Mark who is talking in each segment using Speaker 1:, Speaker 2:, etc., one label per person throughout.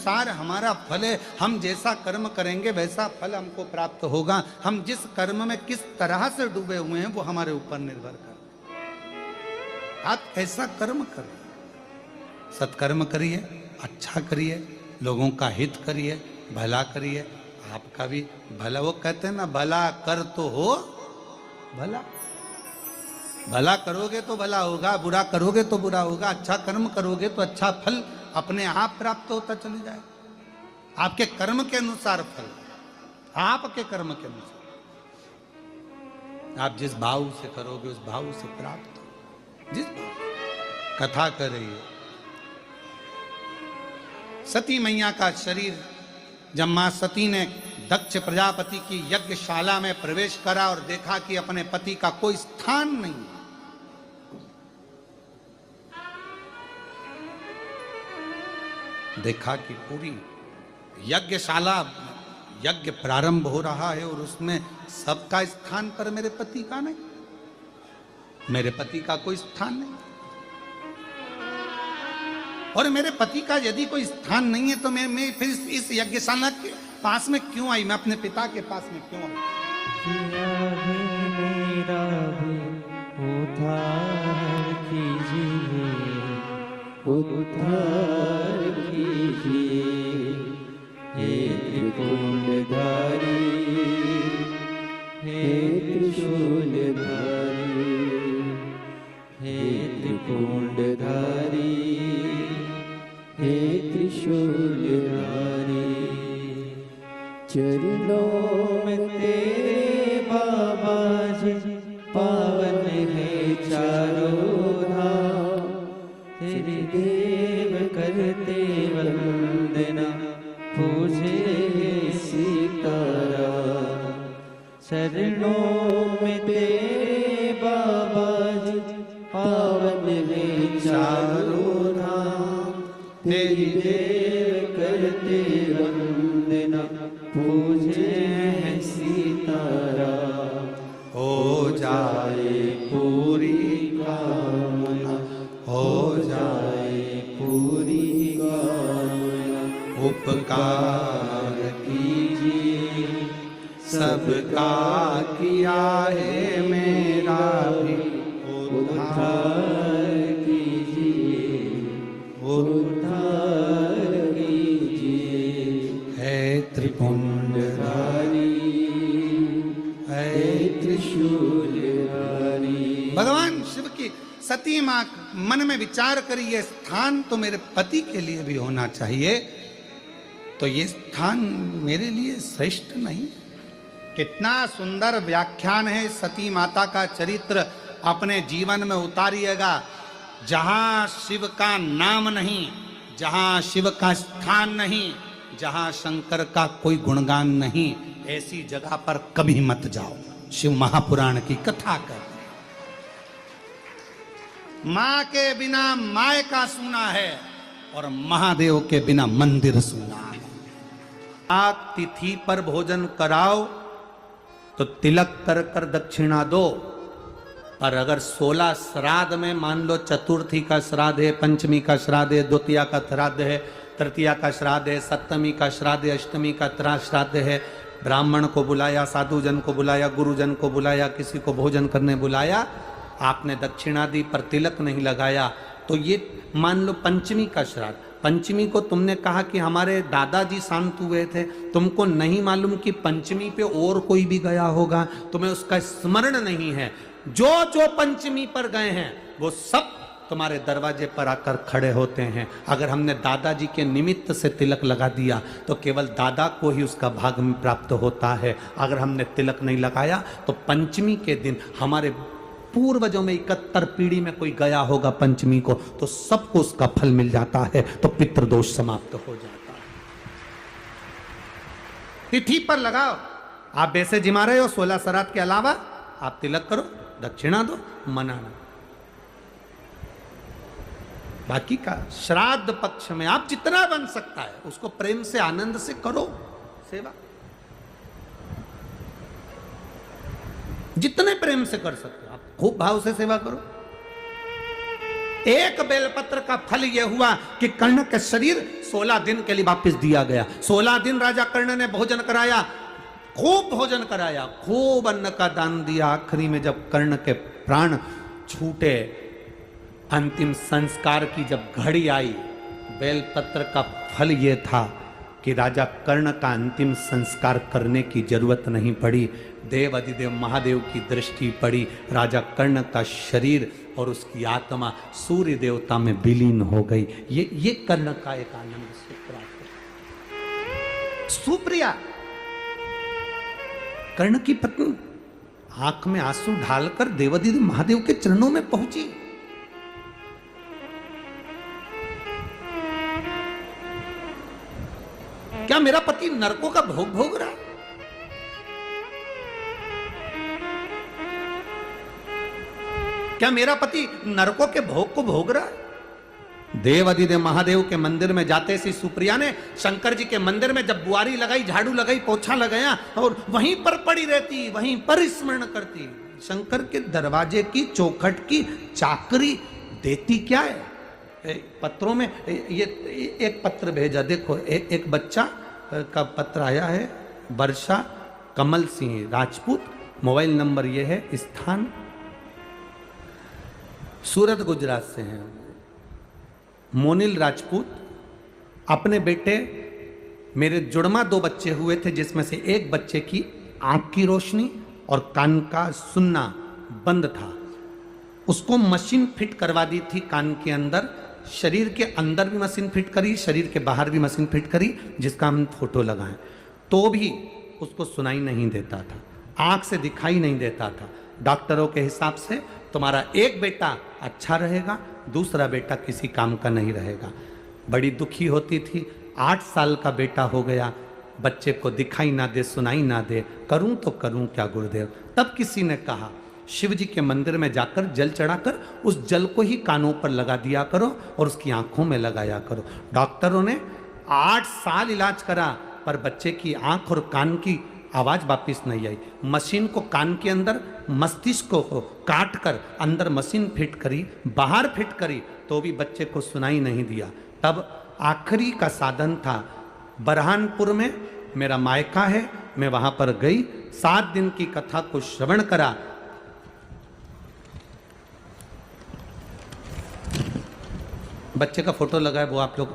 Speaker 1: अनुसार हमारा फल है। हम जैसा कर्म करेंगे वैसा फल हमको प्राप्त होगा। हम जिस कर्म में किस तरह से डूबे हुए हैं वो हमारे ऊपर निर्भर कर। आप ऐसा कर्म करिए, सत्कर्म करिए, अच्छा करिए, लोगों का हित करिए, भला करिए, आपका भी भला। वो कहते हैं ना, भला कर तो हो भला। भला करोगे तो भला होगा, बुरा करोगे तो बुरा होगा। अच्छा कर्म करोगे तो अच्छा फल अपने आप प्राप्त होता चले जाएगा। आपके कर्म के अनुसार फल, आपके कर्म के अनुसार। आप जिस भाव से करोगे उस भाव से प्राप्त हो। जिस भाव कथा कर रही है सती मैया का शरीर, जब मां सती ने दक्ष प्रजापति की यज्ञशाला में प्रवेश करा और देखा कि अपने पति का कोई स्थान नहीं, देखा कि पूरी यज्ञशाला, यज्ञ प्रारंभ हो रहा है और उसमें सबका स्थान पर मेरे पति का नहीं, मेरे पति का कोई स्थान नहीं। और मेरे पति का यदि कोई स्थान नहीं है तो मैं फिर इस यज्ञशाला के पास में क्यों आई, मैं अपने पिता के पास में क्यों आई?
Speaker 2: मेरा भी उद्धार कीजिए, उद्धार कीजिए, हे त्रिपुंडधारी, हे त्रिशूलधारी, हे त्रिपुंडधारी, हे त्रिशूलधारी। चरणों में तेरे बाबा जी पावन है चारों धाम, तेरे देव करते वंदना, पूजे सीताराम। चरणों में तेरे बाबा जी पावन है चारों धाम, तेरी देव करते वंदना, पूजे सीताराम।
Speaker 1: हो जाए
Speaker 2: पूरी कामना, हो जाए पूरी कामना।
Speaker 1: उपकार
Speaker 2: कीजिए
Speaker 1: सबका किया है मेरा भी
Speaker 2: उद्धार कीजिए, उद्धार कीजिए,
Speaker 1: है त्रिपुंडधारी,
Speaker 2: है त्रिशूलधारी।
Speaker 1: भगवान शिव की सती मां मन में विचार करी, ये स्थान तो मेरे पति के लिए भी होना चाहिए, तो ये स्थान मेरे लिए श्रेष्ठ नहीं। कितना सुंदर व्याख्यान है सती माता का चरित्र अपने जीवन में उतारिएगा। जहां शिव का नाम नहीं, जहां शिव का स्थान नहीं, जहां शंकर का कोई गुणगान नहीं, ऐसी जगह पर कभी मत जाओ। शिव महापुराण की कथा कर, मां के बिना माय का सूना है और महादेव के बिना मंदिर सूना है। आप तिथि पर भोजन कराओ तो तिलक कर कर दक्षिणा दो, और अगर 16 श्राद्ध में मान लो चतुर्थी का श्राद्ध है, पंचमी का श्राद्ध है, द्वितीया का श्राद्ध है, तृतीया का श्राद्ध है, सप्तमी का श्राद्ध है, अष्टमी का श्राद्ध है, ब्राह्मण को बुलाया, साधु जन को बुलाया, गुरुजन को बुलाया, किसी को भोजन करने बुलाया, आपने दक्षिणा दी पर तिलक नहीं लगाया, तो ये मान लो पंचमी का श्राद्ध, पंचमी को तुमने कहा कि हमारे दादाजी शांत हुए थे, तुमको नहीं मालूम कि पंचमी पे और कोई भी गया होगा, तुम्हें उसका स्मरण नहीं है। जो जो पंचमी पर गए हैं वो सब तुम्हारे दरवाजे पर आकर खड़े होते हैं। अगर हमने दादाजी के निमित्त से तिलक लगा दिया तो केवल दादा को ही उसका भाग में प्राप्त होता है। अगर हमने तिलक नहीं लगाया तो पंचमी के दिन हमारे पूर्वजों में 71 पीढ़ी में कोई गया होगा पंचमी को, तो सबको उसका फल मिल जाता है, तो पितृदोष समाप्त हो जाता है। तिथि पर लगाओ। आप वैसे जिमा रहे हो 16 श्राद्ध के अलावा, आप तिलक करो, दक्षिणा दो, मनाना। बाकी का श्राद्ध पक्ष में आप जितना बन सकता है उसको प्रेम से आनंद से करो सेवा, जितने प्रेम से कर सकते हो आप खूब भाव से सेवा करो। एक बेलपत्र का फल यह हुआ कि कर्ण का शरीर 16 दिन के लिए वापस दिया गया। 16 दिन राजा कर्ण ने भोजन कराया, खूब भोजन कराया, खूब अन्न का दान दिया। आखिरी में जब कर्ण के प्राण छूटे, अंतिम संस्कार की जब घड़ी आई, बेलपत्र का फल यह था कि राजा कर्ण का अंतिम संस्कार करने की जरूरत नहीं पड़ी। देव अधिदेव महादेव की दृष्टि पड़ी, राजा कर्ण का शरीर और उसकी आत्मा सूर्य देवता में विलीन हो गई। ये कर्ण का एक आनंद सूत्र। सुप्रिया कर्ण की पत्नी आंख में आंसू ढालकर देवाधिदेव महादेव के चरणों में पहुंची। क्या मेरा पति नरकों का भोग भोग रहा? क्या मेरा पति नरकों के भोग को भोग रहा? देवाधिदेव महादेव के मंदिर में जाते सी सुप्रिया ने शंकर जी के मंदिर में जब बुआरी लगाई, झाड़ू लगाई, पोछा लगाया और वहीं पर पड़ी रहती, वहीं पर स्मरण करती। शंकर के दरवाजे की चौखट की चाकरी देती क्या है? पत्रों में ये एक पत्र भेजा, देखो एक बच्चा का पत्र आया है। वर्षा कमल सिंह राजपूत, मोबाइल नंबर ये है, स्थान सूरत गुजरात से हैं। मोनिल राजपूत अपने बेटे, मेरे जुड़मा 2 बच्चे हुए थे जिसमें से एक बच्चे की आंख की रोशनी और कान का सुनना बंद था। उसको मशीन फिट करवा दी थी कान के अंदर, शरीर के अंदर भी मशीन फिट करी, शरीर के बाहर भी मशीन फिट करी, जिसका हम फोटो लगाएं, तो भी उसको सुनाई नहीं देता था, आंख से दिखाई नहीं देता था। डॉक्टरों के हिसाब से तुम्हारा एक बेटा अच्छा रहेगा, दूसरा बेटा किसी काम का नहीं रहेगा। बड़ी दुखी होती थी। 8 साल का बेटा हो गया, बच्चे को दिखाई ना दे, सुनाई ना दे, करूं तो करूं क्या गुरुदेव? तब किसी ने कहा शिव जी के मंदिर में जाकर जल चढ़ाकर उस जल को ही कानों पर लगा दिया करो और उसकी आंखों में लगाया करो। डॉक्टरों ने 8 साल इलाज करा पर बच्चे की आंख और कान की आवाज वापिस नहीं आई। मशीन को कान के अंदर, मस्तिष्क को काट कर अंदर मशीन फिट करी, बाहर फिट करी, तो भी बच्चे को सुनाई नहीं दिया। तब आखिरी का साधन था, बरहानपुर में मेरा मायका है, मैं वहां पर गई, 7 दिन की कथा को श्रवण करा। बच्चे का फोटो लगा है, वो आप लोग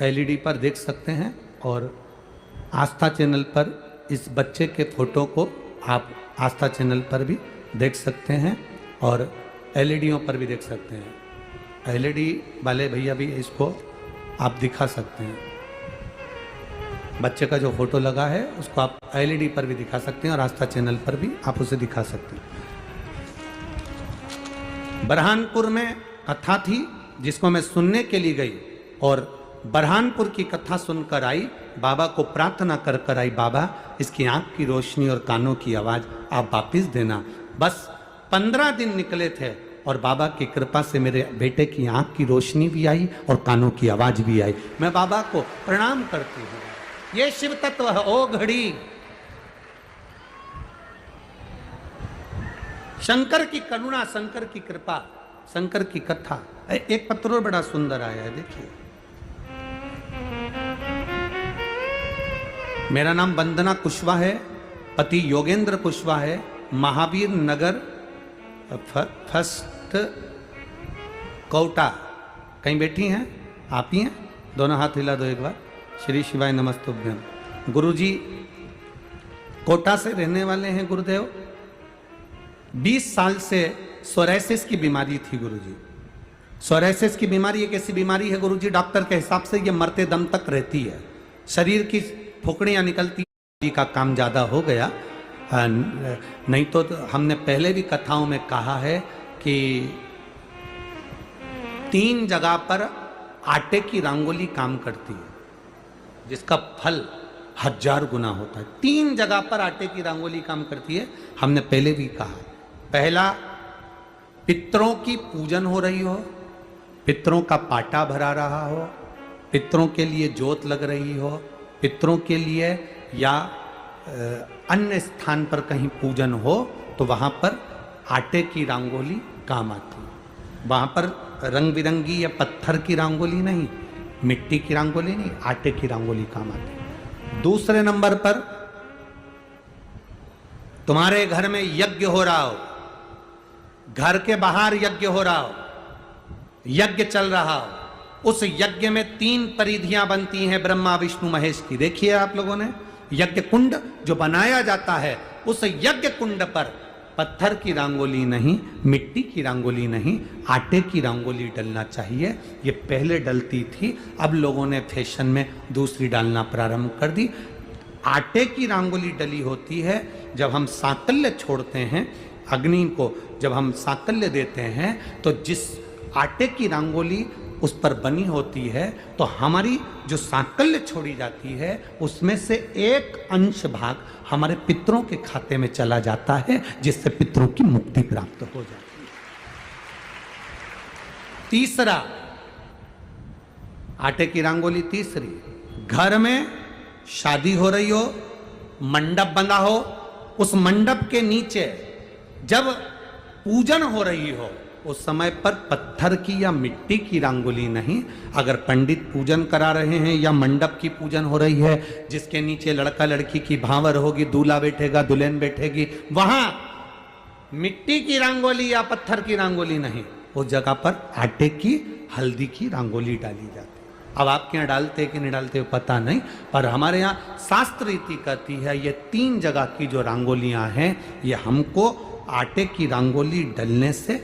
Speaker 1: एलईडी पर देख सकते हैं और आस्था चैनल पर इस बच्चे के फोटो को आप आस्था चैनल पर भी देख सकते हैं और एलईडीओं पर भी देख सकते हैं। एलईडी वाले भैया भी इसको आप दिखा सकते हैं। बच्चे का जो फोटो लगा है उसको आप एलईडी पर भी दिखा सकते हैं और आस्था चैनल पर भी आप उसे दिखा सकते हैं। बरहानपुर में कथा थी जिसको मैं सुनने के लिए गई और बरहानपुर की कथा सुनकर आई, बाबा को प्रार्थना कर कर आई, बाबा इसकी आंख की रोशनी और कानों की आवाज आप वापिस देना। बस 15 दिन निकले थे और बाबा की कृपा से मेरे बेटे की आंख की रोशनी भी आई और कानों की आवाज भी आई। मैं बाबा को प्रणाम करती हूँ। ये शिव तत्व है। ओ घड़ी शंकर की करुणा, शंकर की कृपा, शंकर की कथा। एक पत्र और बड़ा सुंदर आया है, देखिए। मेरा नाम वंदना कुशवाहा है, पति योगेंद्र कुशवाहा है, महावीर नगर फर्स्ट कोटा। कहीं बैठी हैं आप ही हैं? दोनों हाथ हिला दो एक बार। श्री शिवाय नमस्तुभ्यम। गुरुजी कोटा से रहने वाले हैं गुरुदेव। 20 साल से सोराइसिस की बीमारी थी गुरुजी। सोराइसिस की बीमारी एक ऐसी बीमारी है गुरुजी, डॉक्टर के हिसाब से ये मरते दम तक रहती है। शरीर की फुकड़ियाँ निकलती का काम ज़्यादा हो गया, नहीं तो हमने पहले भी कथाओं में कहा है कि 3 जगह पर आटे की रंगोली काम करती है जिसका फल 1000 गुना होता है। 3 जगह पर आटे की रंगोली काम करती है, हमने पहले भी कहा। पहला, पितरों की पूजन हो रही हो, पितरों का पाटा भरा रहा हो, पितरों के लिए जोत लग रही हो, पितरों के लिए या अन्य स्थान पर कहीं पूजन हो, तो वहाँ पर आटे की रंगोली काम आती है। वहाँ पर रंग बिरंगी या पत्थर की रंगोली नहीं, मिट्टी की रंगोली नहीं, आटे की रंगोली काम आती है। दूसरे नंबर पर तुम्हारे घर में यज्ञ हो रहा हो, घर के बाहर यज्ञ हो रहा हो, यज्ञ चल रहा हो, उस यज्ञ में 3 परिधियां बनती हैं ब्रह्मा विष्णु महेश की। देखिए आप लोगों ने, यज्ञ कुंड जो बनाया जाता है, उस यज्ञ कुंड पर पत्थर की रंगोली नहीं, मिट्टी की रंगोली नहीं, आटे की रंगोली डलना चाहिए। ये पहले डलती थी, अब लोगों ने फैशन में दूसरी डालना प्रारंभ कर दी। आटे की रंगोली डली होती है जब हम सांकल्य छोड़ते हैं, अग्नि को जब हम सांकल्य देते हैं, तो जिस आटे की रंगोली उस पर बनी होती है, तो हमारी जो सांकल्य छोड़ी जाती है, उसमें से एक अंश भाग हमारे पितरों के खाते में चला जाता है, जिससे पितरों की मुक्ति प्राप्त हो जाती है। तीसरा, आटे की रंगोली तीसरी, घर में शादी हो रही हो, मंडप बंधा हो, उस मंडप के नीचे जब पूजन हो रही हो, उस समय पर पत्थर की या मिट्टी की रंगोली नहीं। अगर पंडित पूजन करा रहे हैं या मंडप की पूजन हो रही है, जिसके नीचे लड़का लड़की की भांवर होगी, दूल्हा बैठेगा, दुल्हन बैठेगी, वहां मिट्टी की रंगोली या पत्थर की रंगोली नहीं, उस जगह पर आटे की, हल्दी की रंगोली डाली जाती है। अब आपके यहाँ डालते कि नहीं डालते पता नहीं, पर हमारे यहाँ शास्त्र रीति कहती है ये 3 जगह की जो रंगोलियां हैं, ये हमको आटे की रंगोली डलने से,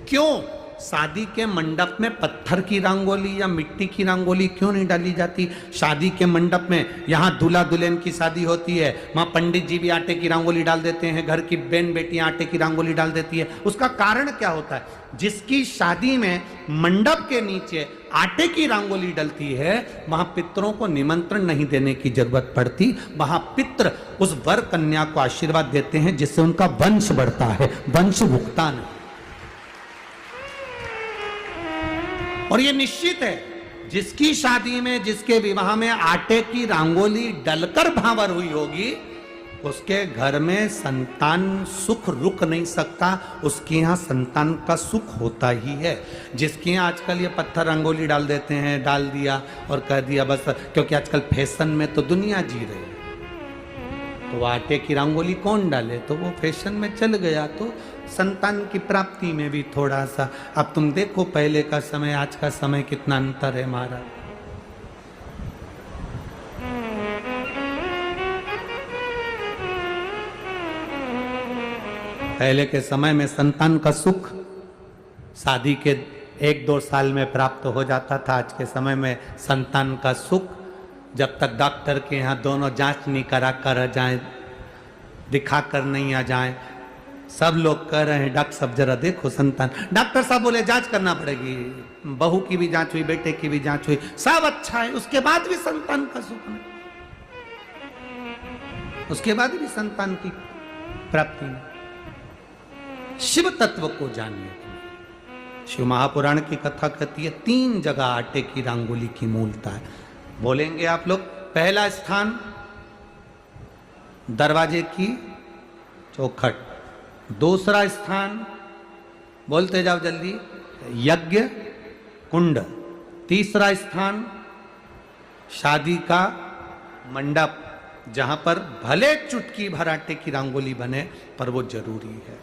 Speaker 1: क्यों शादी के मंडप में पत्थर की रंगोली या मिट्टी की रंगोली क्यों नहीं डाली जाती? शादी के मंडप में, यहाँ दूल्हा दुल्हन की शादी होती है, वहाँ पंडित जी भी आटे की रंगोली डाल देते हैं, घर की बहन बेटियां आटे की रंगोली डाल देती है। उसका कारण क्या होता है? जिसकी शादी में मंडप के नीचे आटे की रंगोली डलती है, वहां पितरों को निमंत्रण नहीं देने की जरूरत पड़ती, वहां पितर उस वर कन्या को आशीर्वाद देते हैं, जिससे उनका वंश बढ़ता है, वंश भुगतान। और ये निश्चित है, जिसकी शादी में, जिसके विवाह में आटे की रंगोली डलकर भांवर हुई होगी, उसके घर में संतान सुख रुक नहीं सकता, उसके यहाँ संतान का सुख होता ही है। जिसके यहाँ आजकल ये पत्थर रंगोली डाल देते हैं, डाल दिया और कह दिया बस, क्योंकि आजकल फैशन में तो दुनिया जी रही है, तो आटे की रंगोली कौन डाले, तो वो फैशन में चल गया, तो संतान की प्राप्ति में भी थोड़ा सा। अब तुम देखो पहले का समय, आज का समय, कितना अंतर है हमारा। पहले के समय में संतान का सुख शादी के 1-2 साल में प्राप्त हो जाता था। आज के समय में संतान का सुख जब तक डॉक्टर के यहाँ दोनों जांच नहीं करा कर जाए, दिखा कर नहीं आ जाए। सब लोग कह रहे हैं डॉक्टर साहब जरा देखो संतान, डॉक्टर साहब बोले जांच करना पड़ेगी, बहू की भी जांच हुई, बेटे की भी जांच हुई, सब अच्छा है, उसके बाद भी संतान का सुख नहीं, उसके बाद भी संतान की प्राप्ति नहीं। शिव तत्व को जानिए। शिव महापुराण की कथा कहती है 3 जगह आटे की रंगोली की मूलता है। बोलेंगे आप लोग। पहला स्थान दरवाजे की चौखट, दूसरा स्थान बोलते जाओ जल्दी, यज्ञ कुंड, तीसरा स्थान शादी का मंडप, जहां पर भले चुटकी भर आटे की रंगोली बने, पर वो जरूरी है।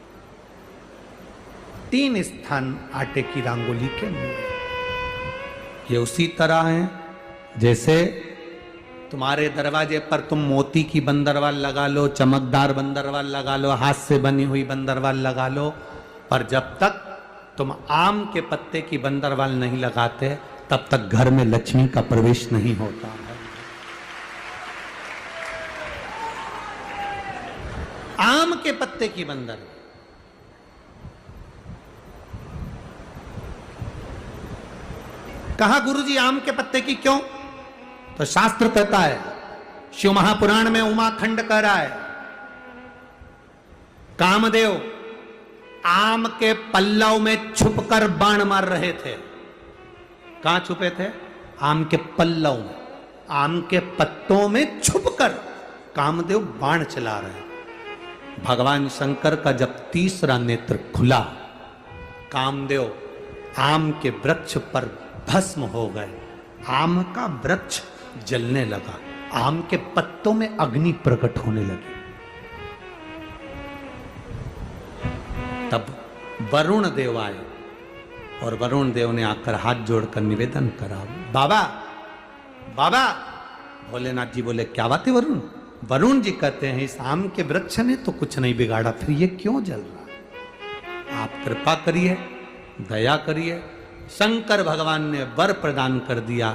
Speaker 1: 3 स्थान आटे की रंगोली के मूल। ये उसी तरह है जैसे तुम्हारे दरवाजे पर तुम मोती की बंदरवाल लगा लो, चमकदार बंदरवाल लगा लो, हाथ से बनी हुई बंदरवाल लगा लो, पर जब तक तुम आम के पत्ते की बंदरवाल नहीं लगाते, तब तक घर में लक्ष्मी का प्रवेश नहीं होता है। आम के पत्ते की बंदर, कहा गुरुजी आम के पत्ते की क्यों? तो शास्त्र कहता है, शिव महापुराण में उमाखंड कह रहा है, कामदेव आम के पल्लव में छुपकर बाण मार रहे थे। कहां छुपे थे? आम के पल्लव में, आम के पत्तों में छुपकर कामदेव बाण चला रहे। भगवान शंकर का जब तीसरा नेत्र खुला, कामदेव आम के वृक्ष पर भस्म हो गए। आम का वृक्ष जलने लगा, आम के पत्तों में अग्नि प्रकट होने लगी। तब वरुण देव आए और वरुण देव ने आकर हाथ जोड़कर निवेदन करा, बाबा बाबा। भोलेनाथ जी बोले, क्या बात है वरुण? वरुण जी कहते हैं, इस आम के वृक्ष ने तो कुछ नहीं बिगाड़ा, फिर ये क्यों जल रहा? आप कृपा करिए, दया करिए। शंकर भगवान ने वर प्रदान कर दिया।